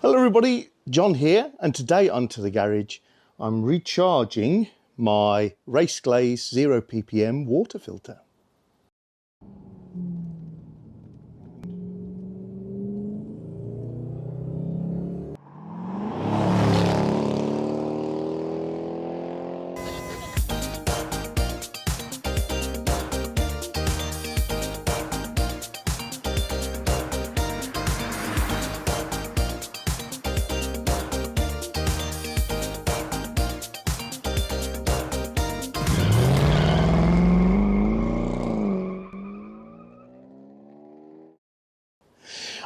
Hello everybody, John here, and today onto the garage I'm recharging my Raceglaze 0 PPM water filter.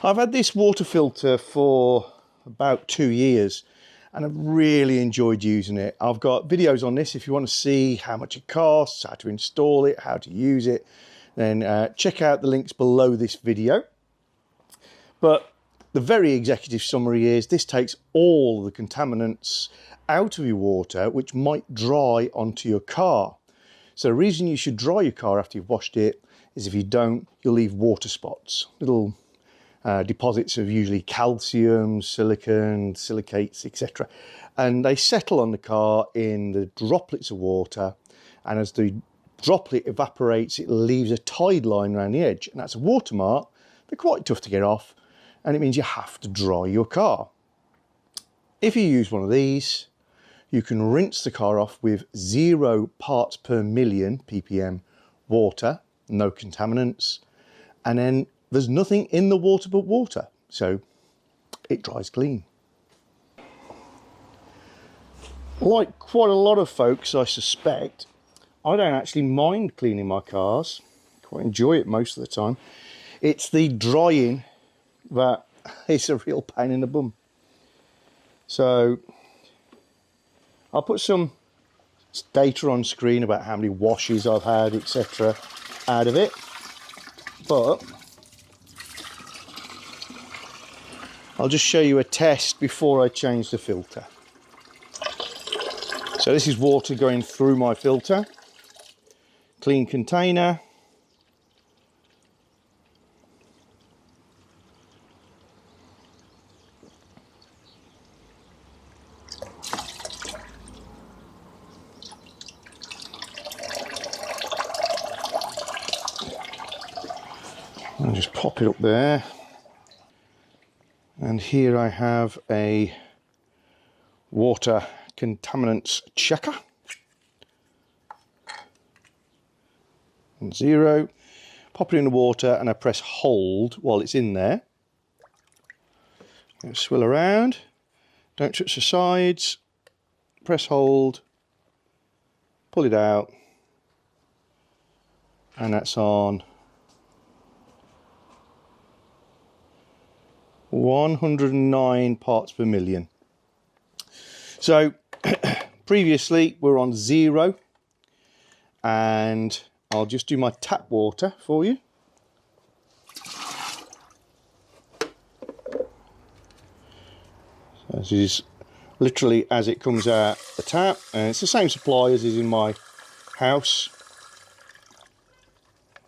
I've had this water filter for about 2 years and I've really enjoyed using it. I've got videos on this if you want to see how much it costs, how to install it, how to use it, then check out the links below this video. But the very executive summary is this takes all the contaminants out of your water which might dry onto your car. So the reason you should dry your car after you've washed it is if you don't, you'll leave water spots, little deposits of usually calcium, silicon, silicates, etc. And they settle on the car in the droplets of water, and as the droplet evaporates it leaves a tide line around the edge, and that's a watermark. They're quite tough to get off, and it means you have to dry your car. If you use one of these, you can rinse the car off with 0 parts per million ppm water, no contaminants, and then there's nothing in the water but water, so it dries clean. Like quite a lot of folks, I suspect, I don't actually mind cleaning my cars. Quite enjoy it most of the time. It's the drying that is a real pain in the bum. So I'll put some data on screen about how many washes I've had, etc. out of it, but I'll just show you a test before I change the filter. So this is water going through my filter. Clean container. I'll just pop it up there. And here I have a water contaminants checker. And 0. Pop it in the water and I press hold while it's in there. Swill around. Don't touch the sides. Press hold. Pull it out. And that's on 109 parts per million. So previously we're on 0, and I'll just do my tap water for you. So this is literally as it comes out the tap, and it's the same supply as is in my house.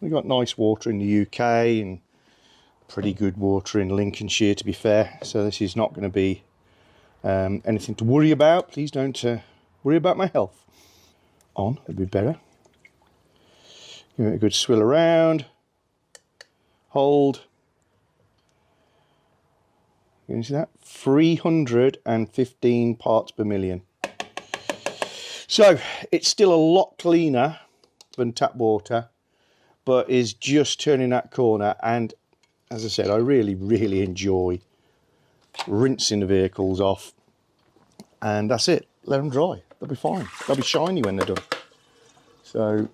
We've got nice water in the UK and pretty good water in Lincolnshire, to be fair, so this is not going to be anything to worry about. Please don't worry about my health. On, it'd be better. Give it a good swill around. Hold. You can see that? 315 parts per million. So it's still a lot cleaner than tap water, but is just turning that corner. And as I said, I really enjoy rinsing the vehicles off, and that's it. Let them dry. They'll be fine. They'll be shiny when they're done. So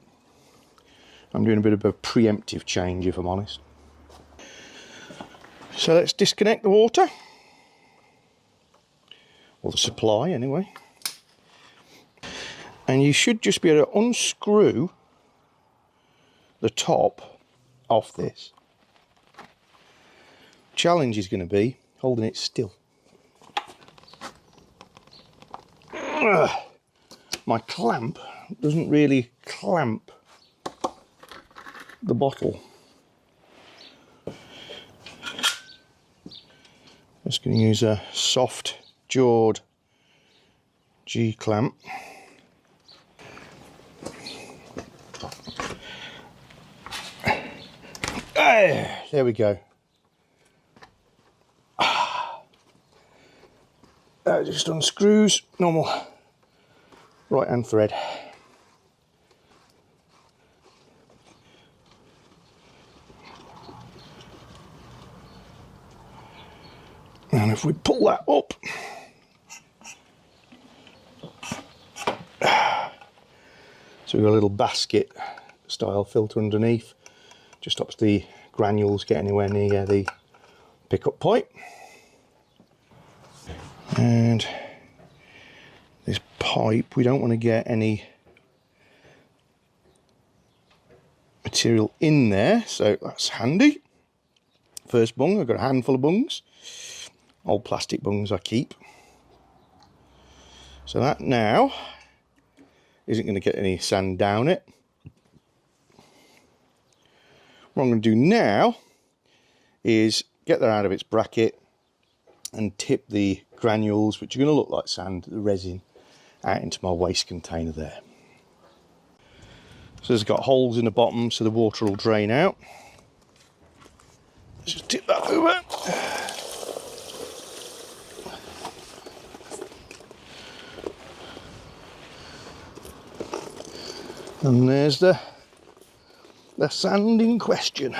I'm doing a bit of a preemptive change, if I'm honest. So let's disconnect the water, or the supply anyway. And you should just be able to unscrew the top off this. Challenge is going to be holding it still. My clamp doesn't really clamp the bottle. Just going to use a soft jawed G-clamp. There we go. That just unscrews, normal right hand thread. And if we pull that up, so we've got a little basket style filter underneath, just stops the granules get anywhere near the pickup point. And this pipe, we don't want to get any material in there, so that's handy. First bung, I've got a handful of bungs, old plastic bungs I keep. So that now isn't going to get any sand down it. What I'm going to do now is get that out of its bracket and tip the granules, which are going to look like sand, the resin, out into my waste container there. So it's got holes in the bottom so the water will drain out. Let's just tip that over. And there's the sand in question.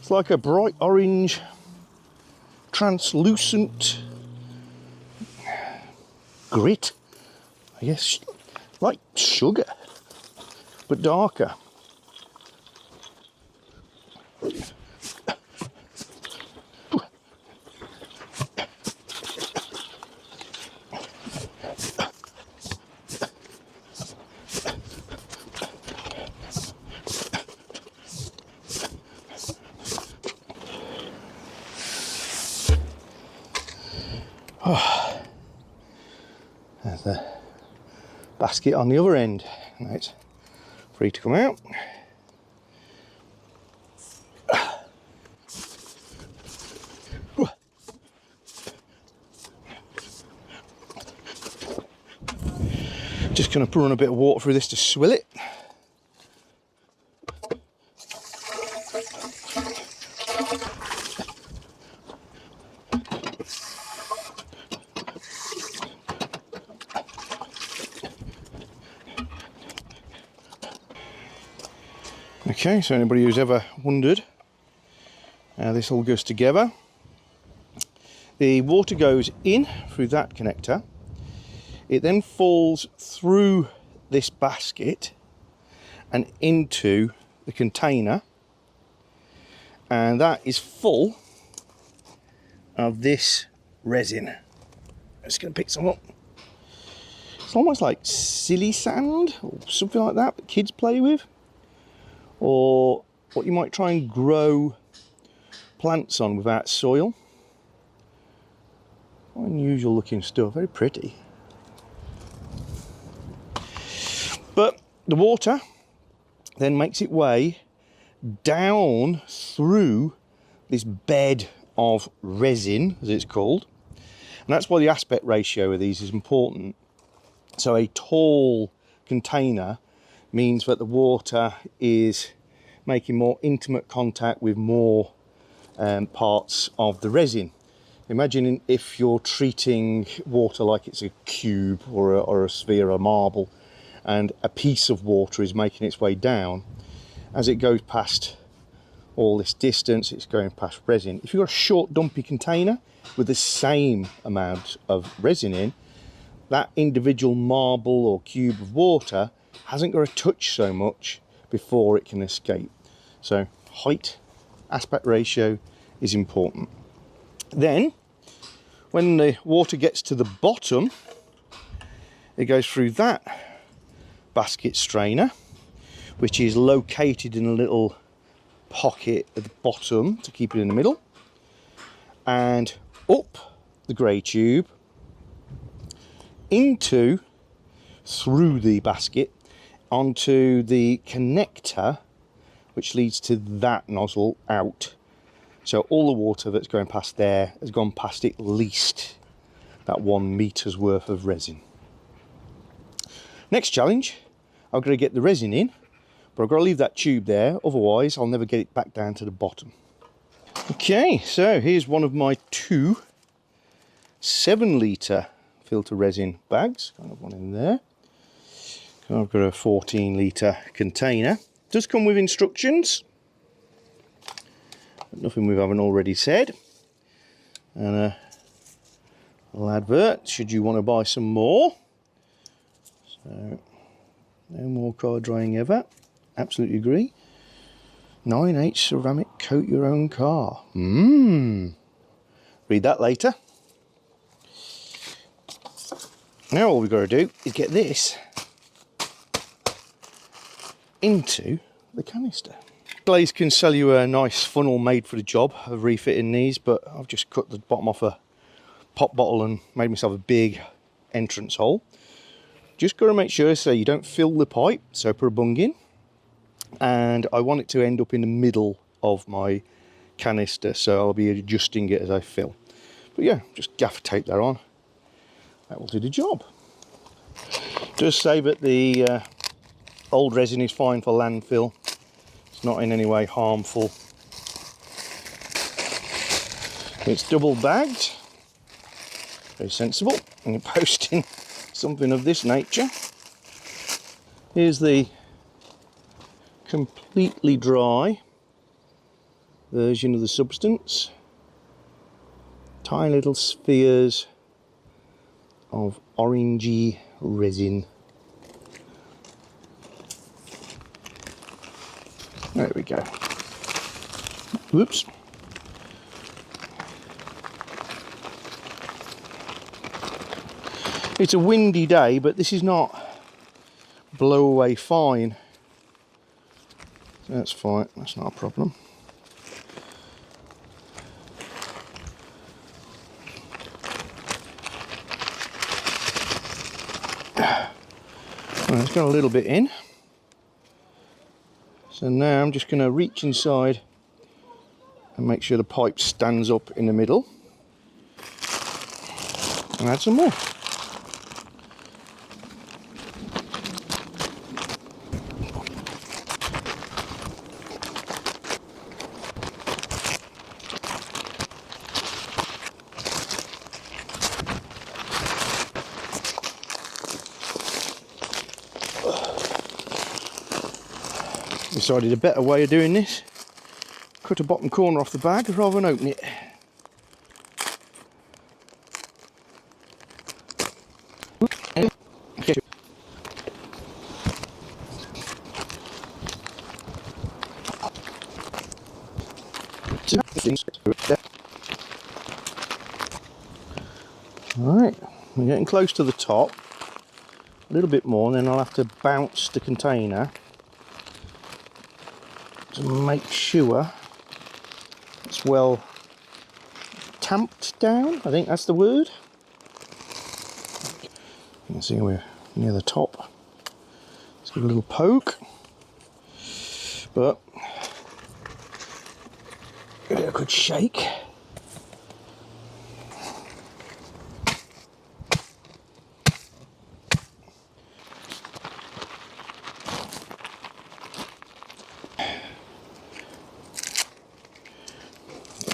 It's like a bright orange, translucent grit, I guess, like sugar, but darker. Oh, there's the basket on the other end. Now it's free to come out. Just going to run a bit of water through this to swill it. Okay, so anybody who's ever wondered how this all goes together, the water goes in through that connector. It then falls through this basket and into the container, and that is full of this resin. I'm just going to pick some up. It's almost like silly sand or something like that kids play with, or what you might try and grow plants on without soil. Unusual looking stuff, very pretty. But the water then makes its way down through this bed of resin, as it's called. And that's why the aspect ratio of these is important. So a tall container means that the water is making more intimate contact with more parts of the resin. Imagine if you're treating water like it's a cube or a sphere or marble, and a piece of water is making its way down. As it goes past all this distance, it's going past resin. If you've got a short dumpy container with the same amount of resin in, that individual marble or cube of water hasn't got to touch so much before it can escape. So height, aspect ratio is important. Then when the water gets to the bottom, it goes through that basket strainer, which is located in a little pocket at the bottom to keep it in the middle, and up the grey tube through the basket onto the connector, which leads to that nozzle out So all the water that's going past there has gone past at least that 1 meter's worth of resin. Next challenge, I've got to get the resin in, but I've got to leave that tube there, otherwise I'll never get it back down to the bottom. Okay, so here's one of my 2 7-litre filter resin bags. Kind of one in there. I've got a 14-litre container. Does come with instructions. Nothing we haven't already said. And a little advert, should you want to buy some more. So, no more car drying ever. Absolutely agree. 9H ceramic, coat your own car. Read that later. Now all we've got to do is get this into the canister. Raceglaze can sell you a nice funnel made for the job of refitting these, but I've just cut the bottom off a pop bottle and made myself a big entrance hole. Just got to make sure so you don't fill the pipe, so put a bung in. And I want it to end up in the middle of my canister, so I'll be adjusting it as I fill. But yeah, just gaffer tape that on. That will do the job. Just say that the old resin is fine for landfill. It's not in any way harmful. It's double bagged. Very sensible when you're posting something of this nature. Here's the completely dry version of the substance. Tiny little spheres of orangey resin. There we go. Whoops. It's a windy day, but this is not blow away fine. That's fine, that's not a problem. Well, it's got a little bit in. So now I'm just going to reach inside and make sure the pipe stands up in the middle. And add some more. Decided a better way of doing this. Cut a bottom corner off the bag rather than open it. Alright, we're getting close to the top. A little bit more, and then I'll have to bounce the container to make sure it's well tamped down. I think that's the word. You can see we're near the top. Let's give it a little poke. But give it a good shake.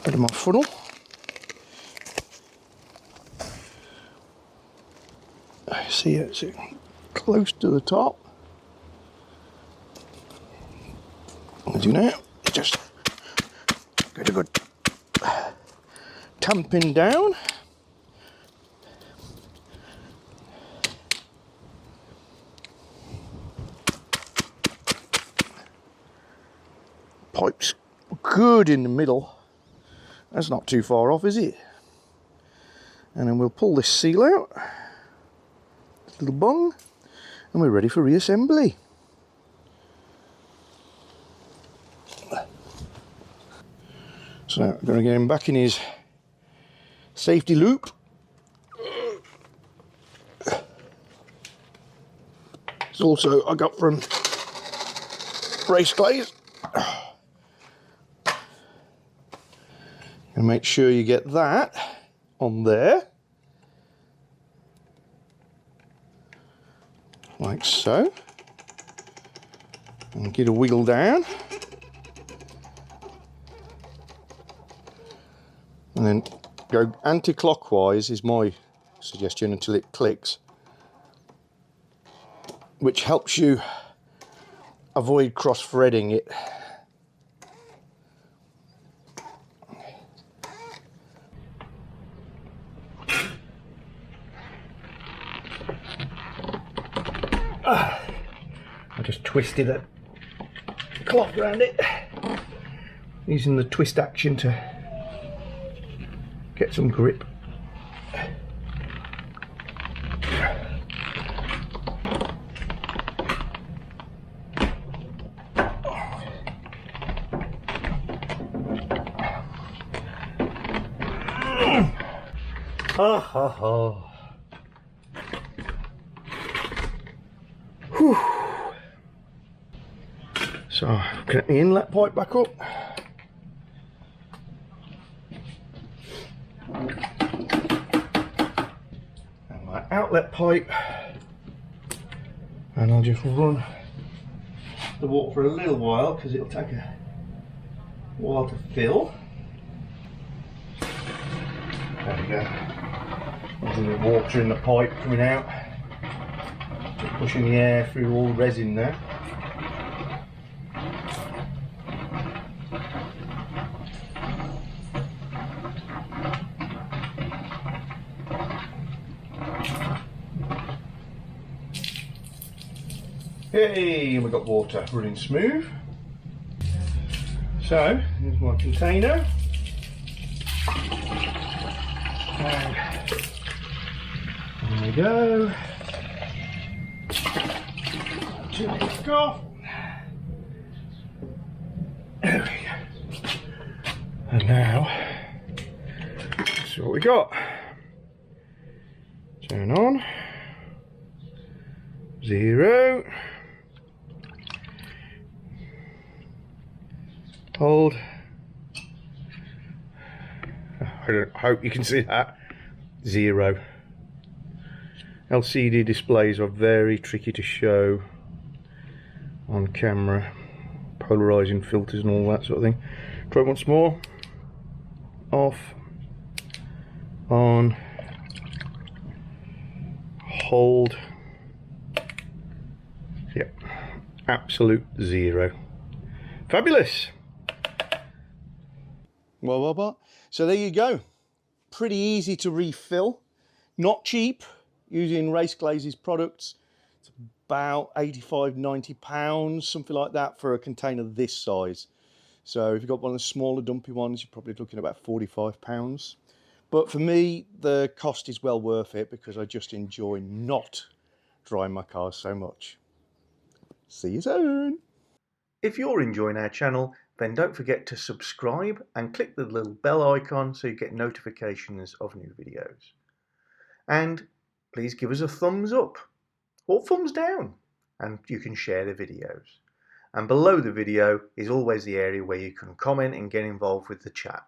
Bit of my funnel. I see it's close to the top. What I do now is just get a good tamping down. Pipe's good in the middle. That's not too far off, is it? And then we'll pull this seal out, little bung, and we're ready for reassembly. So I'm going to get him back in his safety loop. It's also I got from Raceglaze. And make sure you get that on there, like so, and get a wiggle down, and then go anti-clockwise is my suggestion until it clicks, which helps you avoid cross-threading it. I just twisted a cloth around it, using the twist action to get some grip. Ha ha ha. Whew. So, get the inlet pipe back up. And my outlet pipe. And I'll just run the water for a little while because it'll take a while to fill. There we go. There's the water in the pipe coming out. Just pushing the air through all the resin now. Hey, we've got water running smooth. So, here's my container. And there we go. Turn it back off. There we go. And now, that's what we got. Turn on. 0. Hold. I hope you can see that. 0. LCD displays are very tricky to show on camera. Polarizing filters and all that sort of thing. Try once more. Off. On. Hold. Yep. Absolute 0. Fabulous. Well. So there you go. Pretty easy to refill. Not cheap. Using Raceglaze's products. It's about 85, 90 pounds, something like that for a container this size. So if you've got one of the smaller dumpy ones, you're probably looking at about 45 pounds. But for me, the cost is well worth it because I just enjoy not drying my cars so much. See you soon. If you're enjoying our channel, then don't forget to subscribe and click the little bell icon so you get notifications of new videos. And please give us a thumbs up or thumbs down, and you can share the videos. And below the video is always the area where you can comment and get involved with the chat.